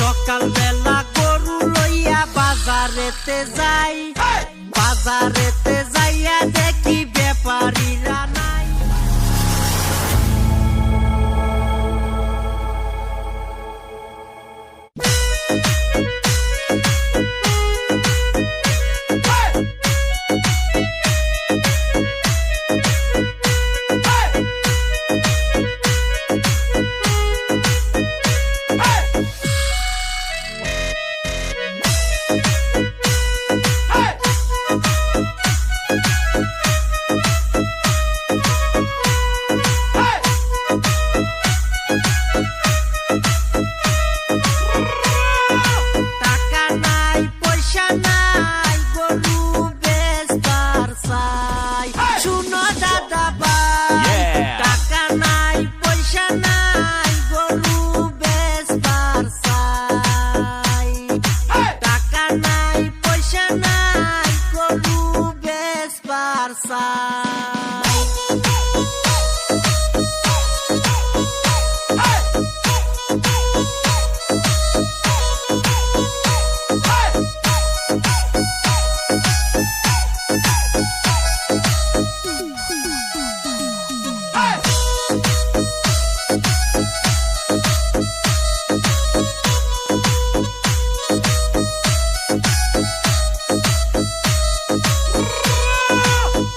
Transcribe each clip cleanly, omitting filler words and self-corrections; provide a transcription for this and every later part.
সকাল বেলা গরু লইয়া বাজারেতে যাই, বাজারেতে যাইয়া দেখি ব্যাপারীরা নাই।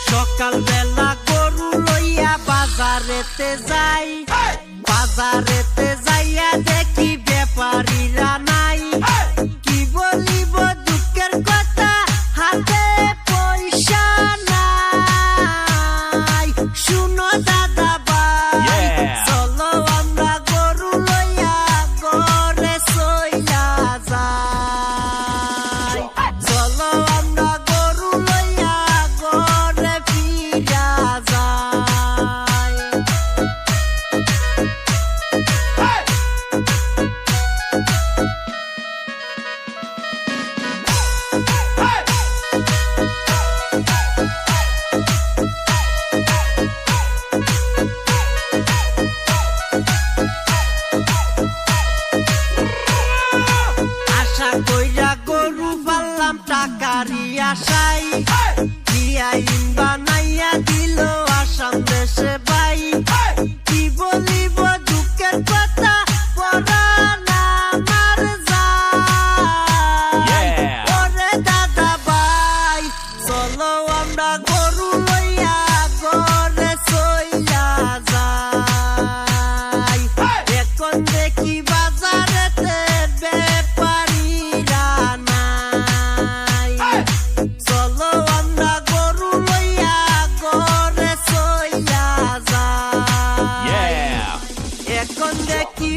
সকাল বেলা গরু লইয়া বাজারেতে যাই, বাজারেতে যাইয়া দেখি ব্যাপারীরা নাই। কি বলিব দুঃখের কথা, হাতে পয়সা নাই। শুনো দাদা ভাই, চলো আমরা গরু লইয়া ঘরে চইলা যাই। চলো আমরা গরু লইয়া ঘরে ফিরা যাই। আশা কইরা গরু পাললাম টাকারি আশাই, আইন বানাইয়া দিল আসাম দেশে ভাই। কি বলিব দুঃখের কথা, পরাণ আমার যায়। ওরে দাদা ভাই, চলো আমরা গরু লইয়া ঘরে চইলা যাই। এখন দেখি বাজারেতে ব্যাপারীরা নাই। চলো আমরা গরু লইয়া ঘরে চইলা যাই। এখন দেখি